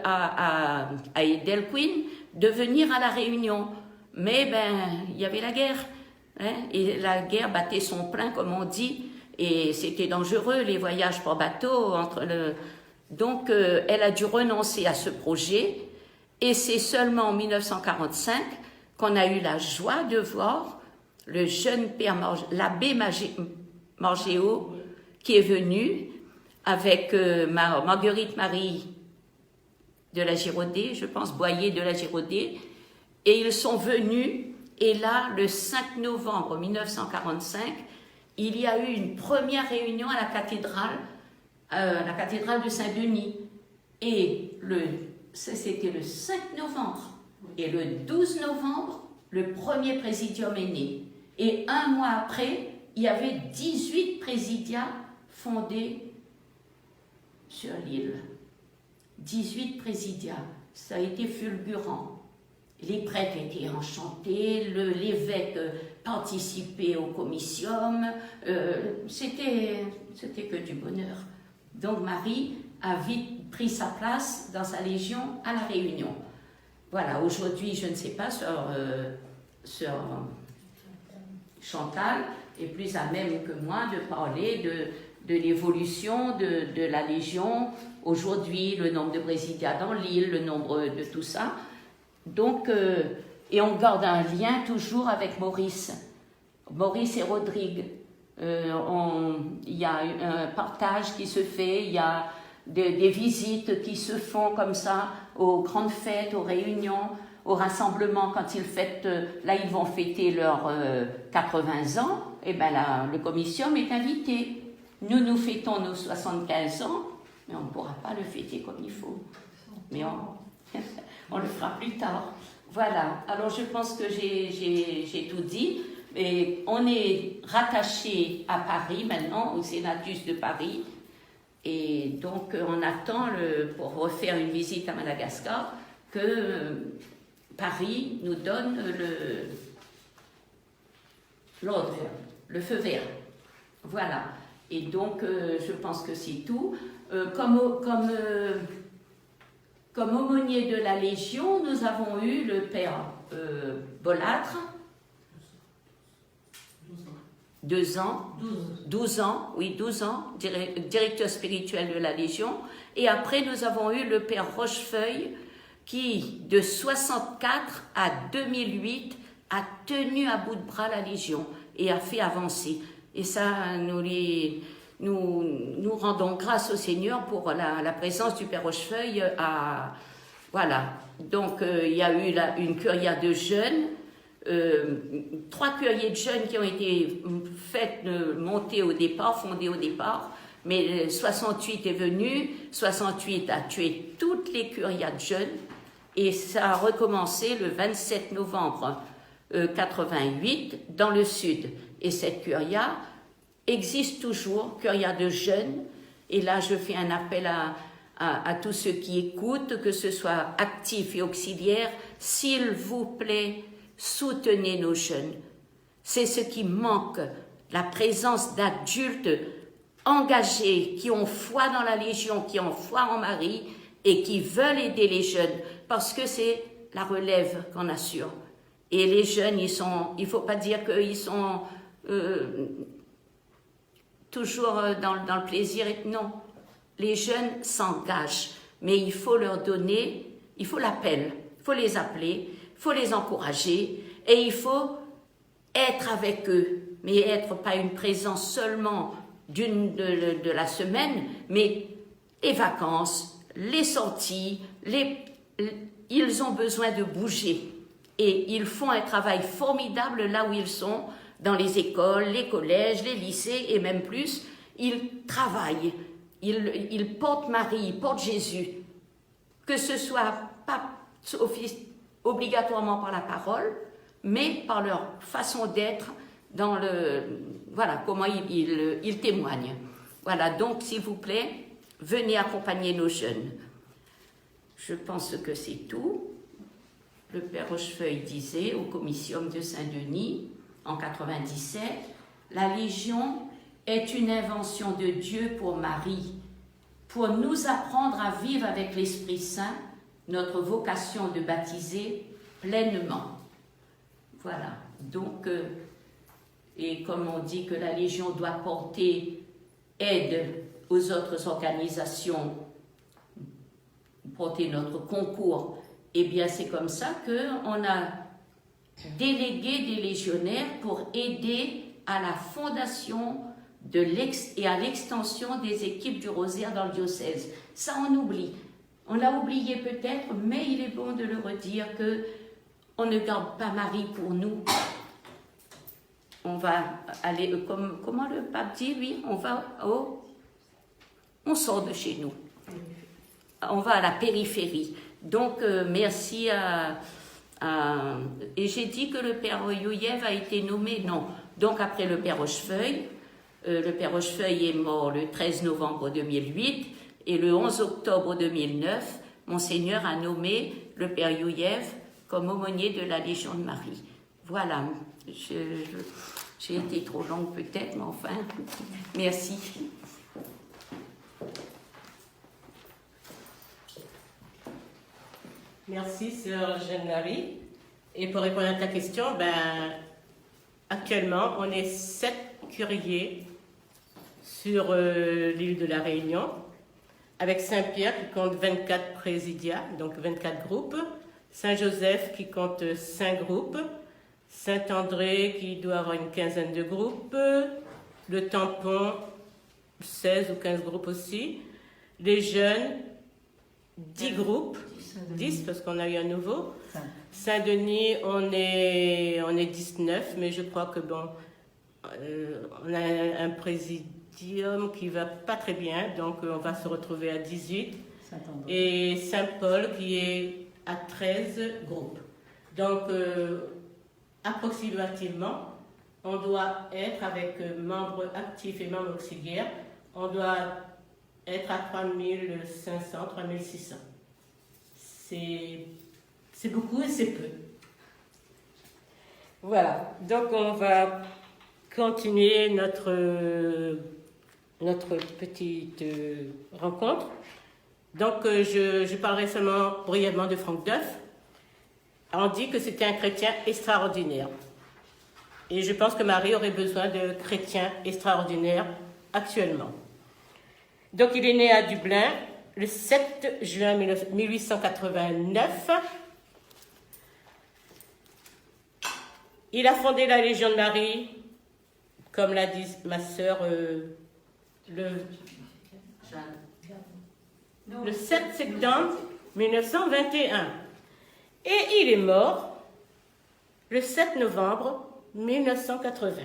à Edelquin de venir à la Réunion. Mais il y avait la guerre. Et la guerre battait son plein, comme on dit, et c'était dangereux, les voyages par bateau. Donc, elle a dû renoncer à ce projet, et c'est seulement en 1945 qu'on a eu la joie de voir le jeune père, l'abbé Margéo, qui est venu avec Marguerite Marie de la Giraudet, je pense, Boyer de la Giraudet, et ils sont venus, et là, le 5 novembre 1945, il y a eu une première réunion à la cathédrale de Saint-Denis, et c'était le 5 novembre, et le 12 novembre, le premier présidium est né, et un mois après, il y avait 18 présidiats fondés sur l'île. 18 présidiats, ça a été fulgurant. Les prêtres étaient enchantés, l'évêque participait au comitium, c'était que du bonheur. Donc Marie a vite pris sa place dans sa légion à La Réunion. Voilà, aujourd'hui, je ne sais pas, Sœur Chantal est plus à même que moi de parler de l'évolution de la Légion aujourd'hui, le nombre de présidiats dans l'île, le nombre de tout ça. Donc, et on garde un lien toujours avec Maurice et Rodrigue. Il y a un partage qui se fait, il y a des visites qui se font comme ça aux grandes fêtes, aux réunions, aux rassemblements quand ils fêtent, là ils vont fêter leurs 80 ans, et bien là le comitium est invité. Nous fêtons nos 75 ans, mais on ne pourra pas le fêter comme il faut. Mais on le fera plus tard. Voilà, alors je pense que j'ai tout dit. Et on est rattaché à Paris maintenant, au Sénatus de Paris. Et donc on attend, pour refaire une visite à Madagascar, que Paris nous donne l'ordre, le feu vert. Voilà. Et donc je pense que c'est tout. Comme aumônier de la Légion, nous avons eu le père Bolâtre, 12 ans, directeur spirituel de la Légion. Et après, nous avons eu le père Rochefeuille, qui, de 64 à 2008, a tenu à bout de bras la Légion et a fait avancer. Et ça, nous rendons grâce au Seigneur pour la présence du père Rochefeuille. Voilà. Donc, il y a eu une curia de jeunes, 3 curiers de jeunes qui ont été fondés au départ, mais 68 est venu, 68 a tué toutes les curias de jeunes, et ça a recommencé le 27 novembre 88 dans le sud. Et cette curia existe toujours, curia de jeunes, et là je fais un appel à tous ceux qui écoutent, que ce soit actifs et auxiliaires, s'il vous plaît, soutenez nos jeunes. C'est ce qui manque, la présence d'adultes engagés, qui ont foi dans la Légion, qui ont foi en Marie et qui veulent aider les jeunes, parce que c'est la relève qu'on assure. Et les jeunes, il ne faut pas dire qu'ils sont toujours dans le plaisir. Non, les jeunes s'engagent, mais il faut leur donner, il faut l'appel, il faut les appeler, il faut les encourager, et il faut être avec eux, mais être pas une présence seulement de la semaine, mais les vacances, les sorties, ils ont besoin de bouger, et ils font un travail formidable là où ils sont, dans les écoles, les collèges, les lycées, et même plus. Ils travaillent, ils portent Marie, ils portent Jésus, que ce soit pas obligatoirement par la parole, mais par leur façon d'être, voilà, comment ils témoignent. Voilà, donc s'il vous plaît, venez accompagner nos jeunes. Je pense que c'est tout. Le père Rochefeuille disait au comitium de Saint-Denis, en 97, la Légion est une invention de Dieu pour Marie, pour nous apprendre à vivre avec l'Esprit Saint notre vocation de baptiser pleinement. Voilà, donc, et comme on dit que la Légion doit porter aide aux autres organisations, porter notre concours, eh bien c'est comme ça qu'on a délégué des légionnaires pour aider à la fondation et à l'extension des équipes du Rosaire dans le diocèse. Ça on oublie. On l'a oublié peut-être, mais il est bon de le redire qu'on ne garde pas Marie pour nous. On va aller, comment le pape dit, lui, on sort de chez nous. On va à la périphérie. Donc, merci et j'ai dit que le père Youyev a été nommé, non, donc après le Père Rochefeuille. Le Père Rochefeuille est mort le 13 novembre 2008 et le 11 octobre 2009, Monseigneur a nommé le Père Youyev comme aumônier de la Légion de Marie. Voilà, j'ai été trop longue peut-être, mais enfin, merci. Merci, sœur Jeanne-Marie. Et pour répondre à ta question, actuellement, on est 7 curiers sur l'île de la Réunion, avec Saint-Pierre qui compte 24 présidiats, donc 24 groupes, Saint-Joseph qui compte 5 groupes, Saint-André qui doit avoir une quinzaine de groupes, le Tampon 16 ou 15 groupes aussi, les jeunes 10 groupes, 10 parce qu'on a eu un nouveau. Saint-Denis, on est 19, mais je crois que on a un présidium qui va pas très bien, donc on va se retrouver à 18. Et Saint-Paul qui est à 13 groupes. Donc, approximativement, on doit être avec membres actifs et membres auxiliaires, on doit être à 3500, 3600. C'est beaucoup et c'est peu. Voilà, donc on va continuer notre petite rencontre. Donc je parlerai seulement brièvement de Franck Duff. On dit que c'était un chrétien extraordinaire. Et je pense que Marie aurait besoin de chrétiens extraordinaires actuellement. Donc il est né à Dublin le 7 juin 1889. Il a fondé la Légion de Marie, comme l'a dit ma sœur, le 7 septembre 1921. Et il est mort le 7 novembre 1980.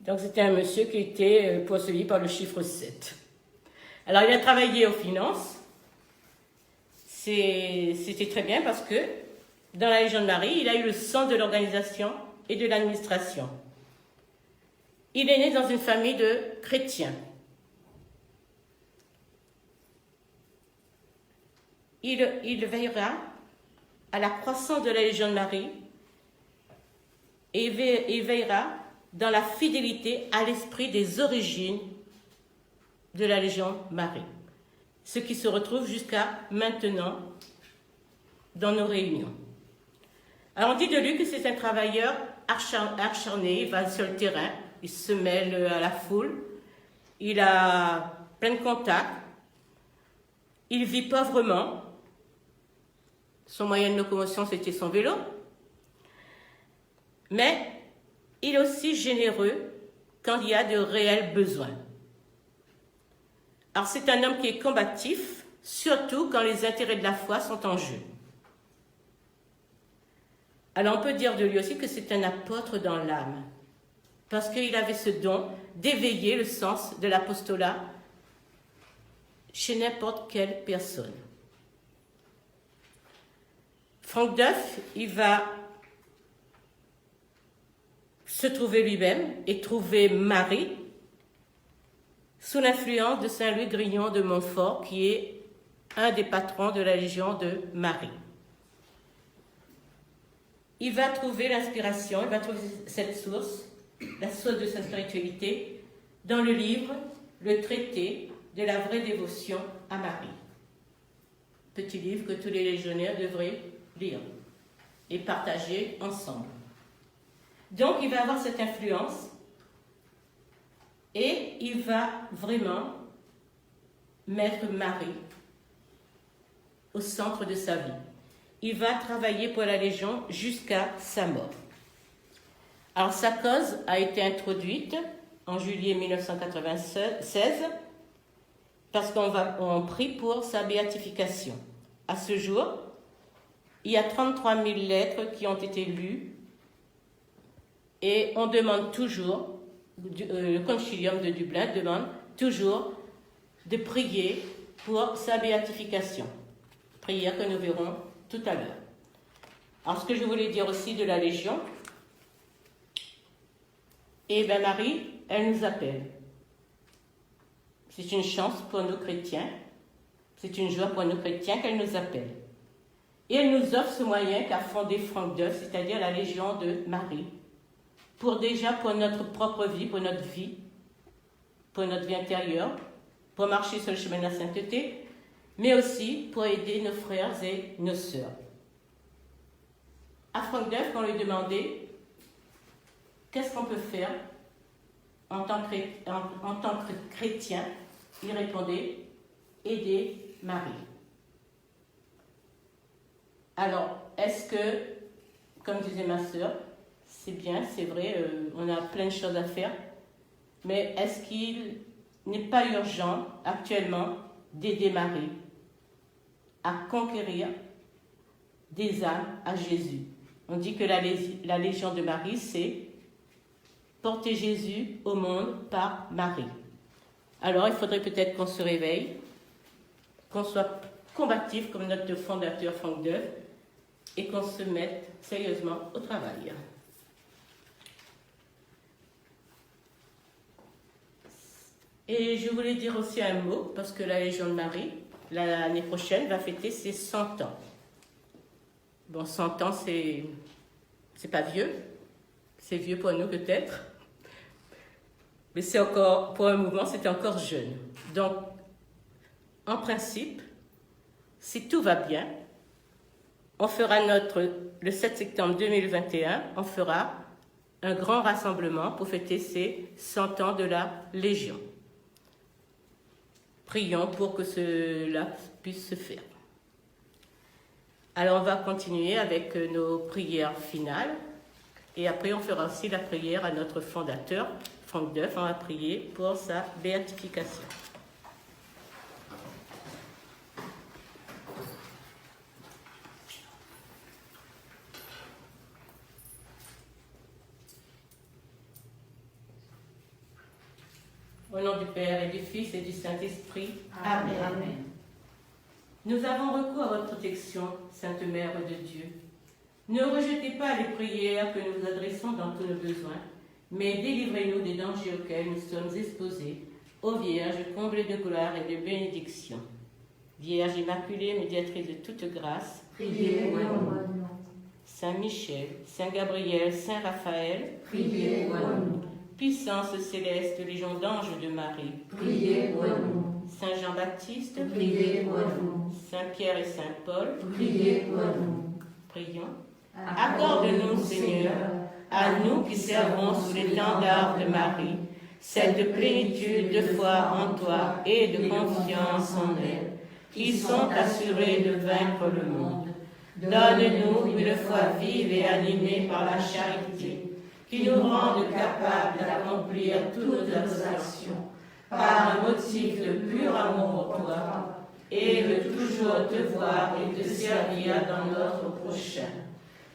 Donc c'était un monsieur qui était possédé par le chiffre 7. Alors il a travaillé aux finances. C'était très bien parce que dans la Légion de Marie, il a eu le sens de l'organisation et de l'administration. Il est né dans une famille de chrétiens. Il veillera à la croissance de la Légion de Marie et il veillera dans la fidélité à l'esprit des origines de la Légion Marie, ce qui se retrouve jusqu'à maintenant dans nos réunions. Alors on dit de lui que c'est un travailleur acharné, il va sur le terrain, il se mêle à la foule, il a plein de contacts, il vit pauvrement, son moyen de locomotion c'était son vélo, mais il est aussi généreux quand il y a de réels besoins. Alors c'est un homme qui est combatif, surtout quand les intérêts de la foi sont en jeu. Alors on peut dire de lui aussi que c'est un apôtre dans l'âme, parce qu'il avait ce don d'éveiller le sens de l'apostolat chez n'importe quelle personne. Franck Duff, il va se trouver lui-même et trouver Marie sous l'influence de Saint-Louis Grignon de Montfort, qui est un des patrons de la Légion de Marie. Il va trouver l'inspiration, il va trouver cette source, la source de sa spiritualité, dans le livre « Le traité de la vraie dévotion à Marie ». Petit livre que tous les légionnaires devraient lire et partager ensemble. Donc, il va avoir cette influence et il va vraiment mettre Marie au centre de sa vie. Il va travailler pour la Légion jusqu'à sa mort. Alors, sa cause a été introduite en juillet 1996 parce qu'on prie pour sa béatification. À ce jour, il y a 33 000 lettres qui ont été lues et on demande toujours, le concilium de Dublin demande toujours de prier pour sa béatification. Prière que nous verrons tout à l'heure. Alors, ce que je voulais dire aussi de la Légion, Et bien Marie, elle nous appelle. C'est une chance pour nous chrétiens, c'est une joie pour nous chrétiens qu'elle nous appelle. Et elle nous offre ce moyen qu'a fondé Franck Duff, c'est-à-dire la Légion de Marie, pour notre propre vie, pour notre vie intérieure, pour marcher sur le chemin de la sainteté, mais aussi pour aider nos frères et nos sœurs. À Franck Duff, quand on lui demandait qu'est-ce qu'on peut faire en tant que chrétien, il répondait « aider Marie ». Alors, est-ce que, comme disait ma sœur, c'est bien, c'est vrai, on a plein de choses à faire, mais est-ce qu'il n'est pas urgent actuellement d'aider Marie à conquérir des âmes à Jésus? On dit que la Légion de Marie, c'est porter Jésus au monde par Marie. Alors, il faudrait peut-être qu'on se réveille, qu'on soit combatif comme notre fondateur Franck Duff, et qu'on se mette sérieusement au travail. Et je voulais dire aussi un mot, parce que la Légion de Marie, l'année prochaine, va fêter ses 100 ans. Bon, 100 ans, c'est pas vieux. C'est vieux pour nous peut-être. Mais c'est encore, pour un mouvement, c'est encore jeune. Donc, en principe, si tout va bien, on fera le 7 septembre 2021, on fera un grand rassemblement pour fêter ces 100 ans de la Légion. Prions pour que cela puisse se faire. Alors on va continuer avec nos prières finales et après on fera aussi la prière à notre fondateur, Franck Duff. On va prier pour sa béatification. Au nom du Père et du Fils et du Saint-Esprit. Amen. Amen. Nous avons recours à votre protection, Sainte Mère de Dieu. Ne rejetez pas les prières que nous adressons dans tous nos besoins, mais délivrez-nous des dangers auxquels nous sommes exposés, ô Vierge comblée de gloire et de bénédiction. Vierge Immaculée, médiatrice de toute grâce, Priez pour nous. Saint Michel, Saint Gabriel, Saint Raphaël, Priez pour nous. Puissance céleste, légion d'anges de Marie, Priez pour nous. Saint Jean-Baptiste, Priez pour nous. Saint Pierre et Saint Paul, Priez pour nous. prions. Accorde-nous, Seigneur, à nous qui servons sous l'étendard de Marie, cette plénitude de foi en toi et de confiance en elle, qui sont assurés de vaincre le monde. Donne-nous une foi vive et animée par la charité, qui nous rende capables d'accomplir toutes nos actions par un motif de pur amour pour toi, et de toujours te voir et te servir dans notre prochain.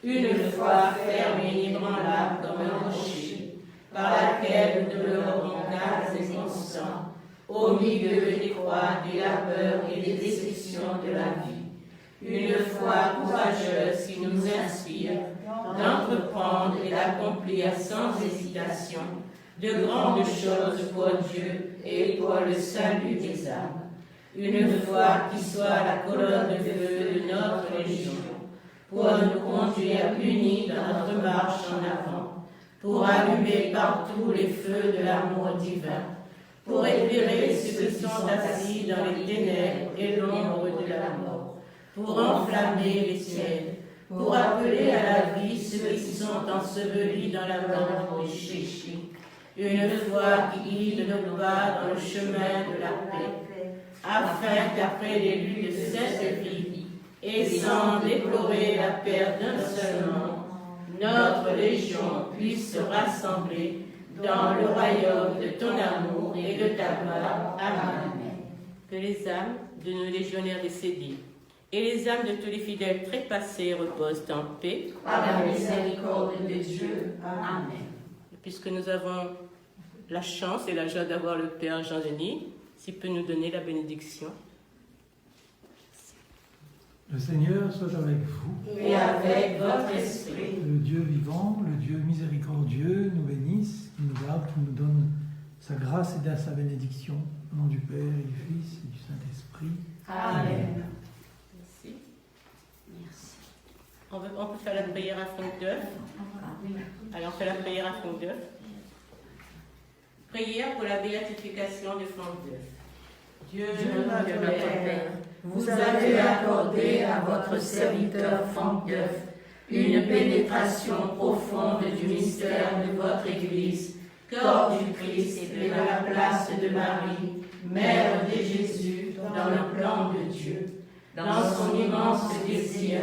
Une foi ferme et inébranlable comme un rocher, par laquelle nous demeurons calmes et constants, au milieu des croix, des labeurs et des déceptions de la vie. Une foi courageuse qui nous inspire d'entreprendre et d'accomplir sans hésitation de grandes choses pour Dieu et pour le salut des âmes. Une foi qui soit la colonne de feu de notre Légion, pour nous conduire unis dans notre marche en avant, pour allumer partout les feux de l'amour divin, pour éclairer ceux qui sont assis dans les ténèbres et l'ombre de la mort, pour enflammer les tièdes, pour appeler à la vie ceux qui sont ensevelis dans la mort du péché. Une foi qui guide nos pas dans le chemin de la paix, afin qu'après les luttes de cette vie, et sans déplorer la perte d'un seul nom, notre Légion puisse se rassembler dans le royaume de ton amour et de ta gloire. Amen. Que les âmes de nos légionnaires décédés et les âmes de tous les fidèles trépassés reposent en paix. Par la miséricorde de Dieu. Amen. Et puisque nous avons la chance et la joie d'avoir le Père Jean-Denis, s'il peut nous donner la bénédiction. Le Seigneur soit avec vous. et avec votre esprit. Le Dieu vivant, le Dieu miséricordieux, nous bénisse, qui nous garde, qui nous donne sa grâce et sa bénédiction. Au nom du Père et du Fils et du Saint-Esprit. Amen. Merci. Merci. On peut faire la prière à fond d'œuf. Allez, on fait la prière à fond d'œuf. Prière pour la béatification de Franck d'œuf. Dieu notre Père, Vous avez accordé à votre serviteur Franck Deuf une pénétration profonde du mystère de votre Église, corps du Christ et de la place de Marie, Mère de Jésus, dans le plan de Dieu. Dans son immense désir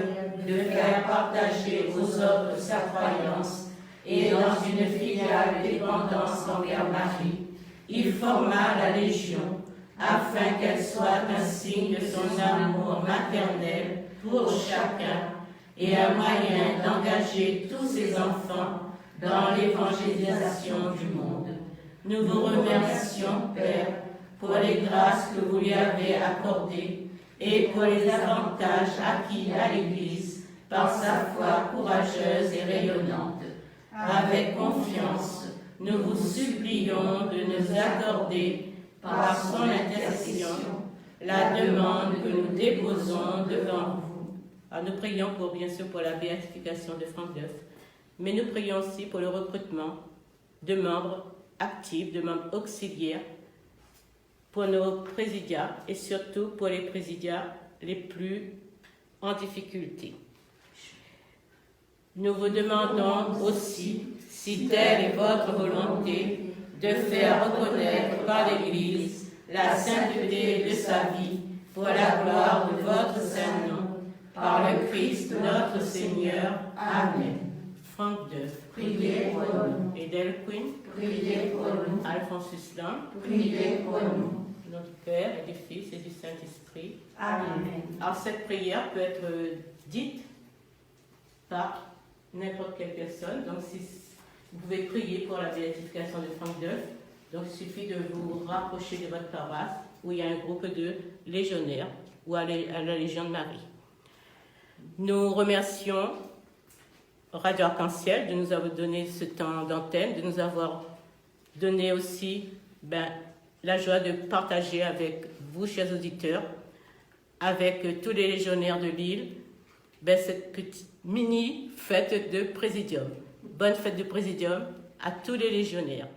de faire partager aux autres sa croyance et dans une filiale dépendance envers Marie, il forma la Légion afin qu'elle soit un signe de son amour maternel pour chacun et un moyen d'engager tous ses enfants dans l'évangélisation du monde. Nous vous remercions, Père, pour les grâces que vous lui avez accordées et pour les avantages acquis à l'Église par sa foi courageuse et rayonnante. Avec confiance, nous vous supplions de nous accorder par son intercession, la demande que nous déposons devant vous. Alors nous prions bien sûr pour la béatification de Franck Deuf, mais nous prions aussi pour le recrutement de membres actifs, de membres auxiliaires, pour nos présidiats et surtout pour les présidiats les plus en difficulté. Nous vous demandons aussi, si telle est votre volonté, de faire reconnaître par l'Église la sainteté de sa vie pour la gloire de votre saint nom, par le Christ notre Seigneur. Amen. Franck Deuf, Priez pour nous. Edel Quinn, Priez pour nous. Alphonsus Lam, Priez pour nous. notre Père et du Fils et du Saint-Esprit. Amen. Alors cette prière peut être dite par n'importe quelle personne. Donc si vous pouvez prier pour la béatification de Franck Deuf. Donc il suffit de vous rapprocher de votre paroisse où il y a un groupe de légionnaires ou à la Légion de Marie. Nous remercions Radio Arc-en-Ciel de nous avoir donné ce temps d'antenne, de nous avoir donné aussi la joie de partager avec vous, chers auditeurs, avec tous les légionnaires de l'île, cette petite mini fête de Présidium. Bonne fête de Présidium à tous les légionnaires.